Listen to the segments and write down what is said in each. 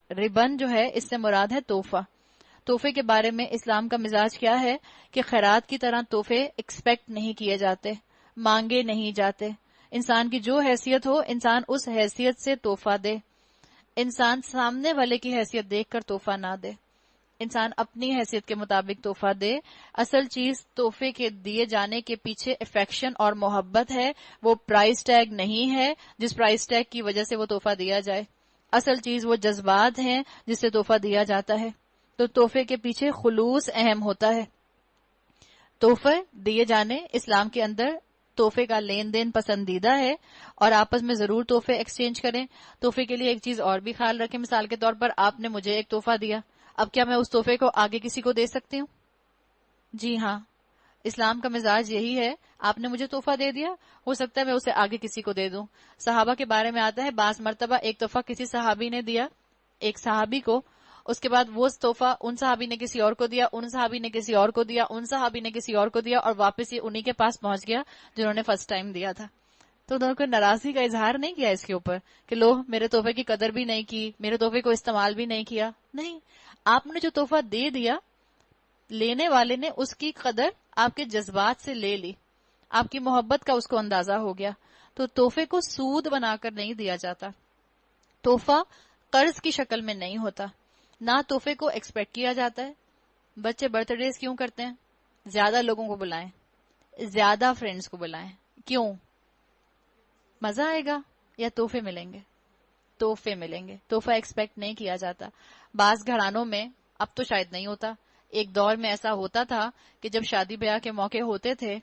Ribbon جو ہے اس سے مراد ہے تحفہ. تحفے کے بارے میں اسلام کا مزاج کیا ہے کہ خیرات کی طرح تحفے ایکسپیکٹ نہیں کیے جاتے، مانگے نہیں جاتے. انسان کی جو حیثیت ہو انسان اس حیثیت سے تحفہ دے. انسان سامنے والے کی حیثیت دیکھ کر تحفہ نہ دے، انسان اپنی حیثیت کے مطابق تحفہ دے. اصل چیز تحفے کے دیے جانے کے پیچھے افیکشن اور محبت ہے، وہ پرائز ٹیگ نہیں ہے جس پرائز ٹیگ کی وجہ سے وہ تحفہ دیا جائے. اصل چیز وہ جذبات ہیں جس سے تحفہ دیا جاتا ہے. تو تحفے کے پیچھے خلوص اہم ہوتا ہے. تحفے دیے جانے اسلام کے اندر تحفے کا لین دین پسندیدہ ہے، اور آپس میں ضرور تحفے ایکسچینج کریں. تحفے کے لیے ایک چیز اور بھی خیال رکھیں، مثال کے طور پر آپ نے مجھے ایک تحفہ دیا، اب کیا میں اس تحفے کو آگے کسی کو دے سکتی ہوں؟ جی ہاں، اسلام کا مزاج یہی ہے. آپ نے مجھے تحفہ دے دیا، ہو سکتا ہے میں اسے آگے کسی کو دے دوں. صحابہ کے بارے میں آتا ہے بعض مرتبہ ایک تحفہ کسی صحابی نے دیا ایک صحابی کو، اس کے بعد وہ تحفہ ان صحابی نے کسی اور کو دیا، ان صحابی نے کسی اور کو دیا، ان صحابی نے کسی اور کو دیا، اور واپس یہ انہی کے پاس پہنچ گیا جنہوں نے فرسٹ ٹائم دیا تھا. تو انہوں نے ناراضگی کا اظہار نہیں کیا اس کے اوپر کہ لو میرے تحفے کی قدر بھی نہیں کی، میرے تحفے کو استعمال بھی نہیں کیا. نہیں، آپ نے جو تحفہ دے دیا، لینے والے نے اس کی قدر آپ کے جذبات سے لے لی، آپ کی محبت کا اس کو اندازہ ہو گیا. تو تحفے کو سود بنا کر نہیں دیا جاتا، تحفہ قرض کی شکل میں نہیں ہوتا، نہ تحفے کو ایکسپیکٹ کیا جاتا ہے. بچے برتھ ڈیز کیوں کرتے ہیں؟ زیادہ لوگوں کو بلائیں، زیادہ فرینڈز کو بلائیں. کیوں؟ مزہ آئے گا یا تحفے ملیں گے؟ تحفے ملیں گے. تحفہ ایکسپیکٹ نہیں کیا جاتا. بعض گھرانوں میں، اب تو شاید نہیں ہوتا، ایک دور میں ایسا ہوتا تھا کہ جب شادی بیاہ کے موقع ہوتے تھے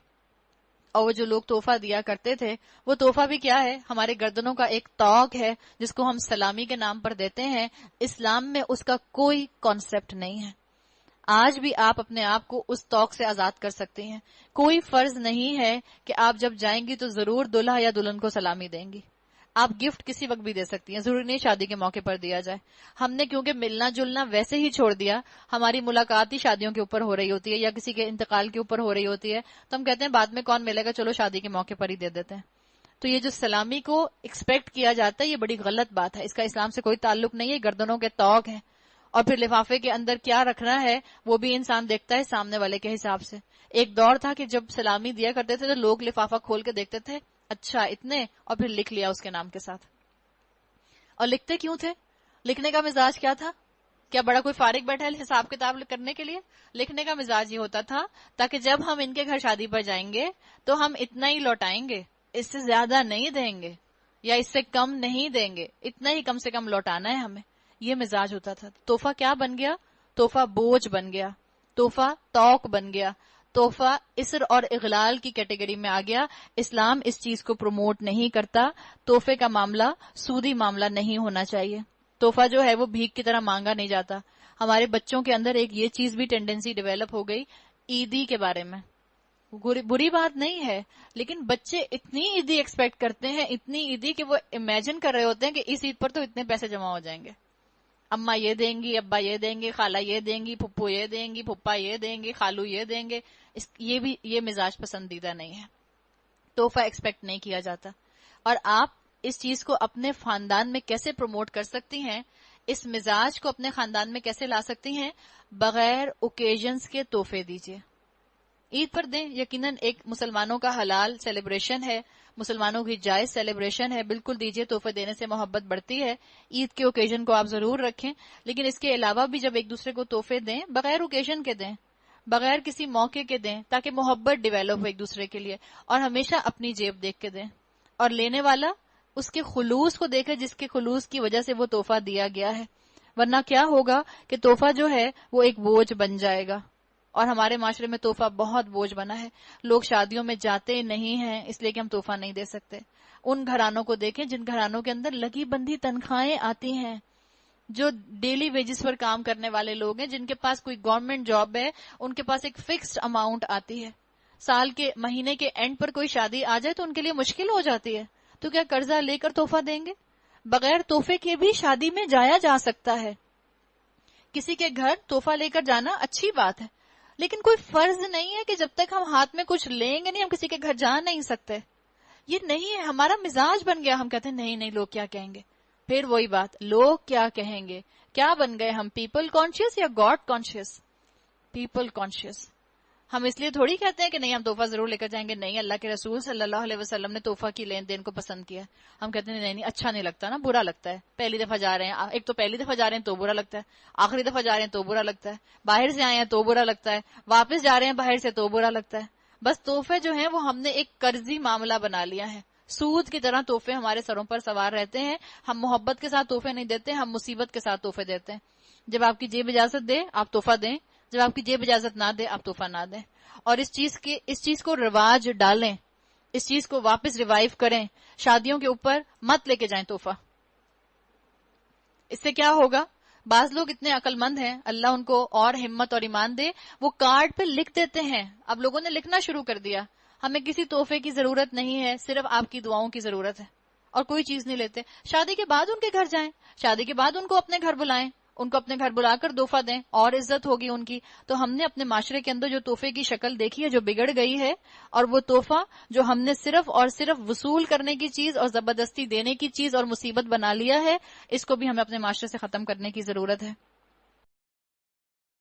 اور وہ جو لوگ تحفہ دیا کرتے تھے، وہ تحفہ بھی کیا ہے، ہمارے گردنوں کا ایک طوق ہے جس کو ہم سلامی کے نام پر دیتے ہیں. اسلام میں اس کا کوئی کانسیپٹ نہیں ہے. آج بھی آپ اپنے آپ کو اس طوق سے آزاد کر سکتے ہیں. کوئی فرض نہیں ہے کہ آپ جب جائیں گی تو ضرور دلہا یا دلہن کو سلامی دیں گی. آپ گفٹ کسی وقت بھی دے سکتی ہیں، ضروری نہیں شادی کے موقع پر دیا جائے. ہم نے کیونکہ ملنا جلنا ویسے ہی چھوڑ دیا، ہماری ملاقات ہی شادیوں کے اوپر ہو رہی ہوتی ہے یا کسی کے انتقال کے اوپر ہو رہی ہوتی ہے، تو ہم کہتے ہیں بعد میں کون ملے گا، چلو شادی کے موقع پر ہی دے دیتے ہیں. تو یہ جو سلامی کو ایکسپیکٹ کیا جاتا ہے یہ بڑی غلط بات ہے، اس کا اسلام سے کوئی تعلق نہیں ہے. گردنوں کے طوق ہیں. اور پھر لفافے کے اندر کیا رکھنا ہے وہ بھی انسان دیکھتا ہے سامنے والے کے حساب سے. ایک دور تھا کہ جب سلامی دیا کرتے تھے تو لوگ لفافہ کھول کے دیکھتے تھے، اچھا اتنے، اور پھر لکھ لیا اس کے نام کے ساتھ. اور لکھتے کیوں تھے؟ لکھنے کا مزاج کیا تھا؟ کیا بڑا کوئی فارغ بیٹھا ہے حساب کتاب کرنے کے لیے؟ لکھنے کا مزاج یہ ہوتا تھا تاکہ جب ہم ان کے گھر شادی پر جائیں گے تو ہم اتنا ہی لوٹائیں گے، اس سے زیادہ نہیں دیں گے یا اس سے کم نہیں دیں گے، اتنا ہی کم سے کم لوٹانا ہے ہمیں. یہ مزاج ہوتا تھا. تحفہ کیا بن گیا؟ تحفہ بوجھ بن گیا، تحفہ توق بن گیا، تحفہ اسر اور اغلال کی کیٹیگری میں آ گیا. اسلام اس چیز کو پروموٹ نہیں کرتا. تحفے کا معاملہ سودی معاملہ نہیں ہونا چاہیے. تحفہ جو ہے وہ بھیک کی طرح مانگا نہیں جاتا. ہمارے بچوں کے اندر ایک یہ چیز بھی ٹینڈنسی ڈیولپ ہو گئی عیدی کے بارے میں. بری بات نہیں ہے، لیکن بچے اتنی عیدی ایکسپیکٹ کرتے ہیں، اتنی عیدی کہ وہ امیجن کر رہے ہوتے ہیں کہ اس عید پر تو اتنے پیسے جمع ہو جائیں گے، اماں یہ دیں گی، ابا یہ دیں گے، خالہ یہ دیں گی، پھپھو یہ دیں گی، پھپھا یہ دیں گے، خالو یہ دیں گے. یہ مزاج پسندیدہ نہیں ہے. تحفہ ایکسپیکٹ نہیں کیا جاتا. اور آپ اس چیز کو اپنے خاندان میں کیسے پروموٹ کر سکتی ہیں، اس مزاج کو اپنے خاندان میں کیسے لا سکتی ہیں؟ بغیر اوکیزنز کے تحفے دیجیے. عید پر دیں، یقیناً ایک مسلمانوں کا حلال سیلیبریشن ہے، مسلمانوں کی جائز سیلیبریشن ہے، بالکل دیجیے. تحفے دینے سے محبت بڑھتی ہے. عید کے اوکیزن کو آپ ضرور رکھیں، لیکن اس کے علاوہ بھی جب ایک دوسرے کو تحفے دیں بغیر اوکیزن کے دیں، بغیر کسی موقع کے دیں، تاکہ محبت ڈیولپ ہو ایک دوسرے کے لیے. اور ہمیشہ اپنی جیب دیکھ کے دیں، اور لینے والا اس کے خلوص کو دیکھے جس کے خلوص کی وجہ سے وہ تحفہ دیا گیا ہے. ورنہ کیا ہوگا کہ تحفہ جو ہے وہ ایک بوجھ بن جائے گا. اور ہمارے معاشرے میں تحفہ بہت بوجھ بنا ہے. لوگ شادیوں میں جاتے نہیں ہیں اس لیے کہ ہم تحفہ نہیں دے سکتے. ان گھرانوں کو دیکھیں جن گھرانوں کے اندر لگی بندھی تنخواہیں آتی ہیں، جو ڈیلی ویجز پر کام کرنے والے لوگ ہیں، جن کے پاس کوئی گورنمنٹ جاب ہے، ان کے پاس ایک فکسڈ اماؤنٹ آتی ہے. سال کے مہینے کے اینڈ پر کوئی شادی آ جائے تو ان کے لیے مشکل ہو جاتی ہے. تو کیا قرضہ لے کر تحفہ دیں گے؟ بغیر تحفے کے بھی شادی میں جایا جا سکتا ہے. کسی کے گھر تحفہ لے کر جانا اچھی بات ہے، لیکن کوئی فرض نہیں ہے کہ جب تک ہم ہاتھ میں کچھ لیں گے نہیں ہم کسی کے گھر جا نہیں سکتے. یہ نہیں ہے، ہمارا مزاج بن گیا. ہم کہتے ہیں نہیں لوگ کیا کہیں گے. پھر وہی بات، لوگ کیا کہیں گے، کیا بن گئے ہم، پیپل کانشیس یا گاڈ کانشیس؟ People conscious. ہم اس لیے تھوڑی کہتے ہیں کہ نہیں ہم تحفہ ضرور لے کر جائیں گے، نہیں، اللہ کے رسول صلی اللہ علیہ وسلم نے تحفہ کی لین دین کو پسند کیا. ہم کہتے ہیں نہیں اچھا نہیں لگتا نا، برا لگتا ہے، پہلی دفعہ جا رہے ہیں، ایک تو پہلی دفعہ جا رہے ہیں تو برا لگتا ہے، آخری دفعہ جا رہے ہیں تو برا لگتا ہے، باہر سے آئے ہیں تو برا لگتا ہے، واپس جا رہے ہیں باہر سے تو برا لگتا ہے. بس تحفے جو ہیں وہ ہم نے ایک قرضی معاملہ بنا لیا ہے، سود کی طرح تحفے ہمارے سروں پر سوار رہتے ہیں. ہم محبت کے ساتھ تحفے نہیں دیتے، ہم مصیبت کے ساتھ تحفے دیتے ہیں. جب آپ کی جیب اجازت دے آپ تحفہ دیں، جب آپ کی جیب اجازت نہ دے آپ تحفہ نہ دیں. اور اس چیز کو رواج ڈالیں، اس چیز کو واپس ریوائیو کریں. شادیوں کے اوپر مت لے کے جائیں تحفہ. اس سے کیا ہوگا، بعض لوگ اتنے عقل مند ہیں، اللہ ان کو اور ہمت اور ایمان دے، وہ کارڈ پہ لکھ دیتے ہیں. اب لوگوں نے لکھنا شروع کر دیا، ہمیں کسی تحفے کی ضرورت نہیں ہے، صرف آپ کی دعاؤں کی ضرورت ہے، اور کوئی چیز نہیں لیتے. شادی کے بعد ان کے گھر جائیں، شادی کے بعد ان کو اپنے گھر بلائیں، ان کو اپنے گھر بلا کر تحفہ دیں، اور عزت ہوگی ان کی. تو ہم نے اپنے معاشرے کے اندر جو تحفے کی شکل دیکھی ہے جو بگڑ گئی ہے، اور وہ تحفہ جو ہم نے صرف اور صرف وصول کرنے کی چیز اور زبردستی دینے کی چیز اور مصیبت بنا لیا ہے، اس کو بھی ہمیں اپنے معاشرے سے ختم کرنے کی ضرورت ہے.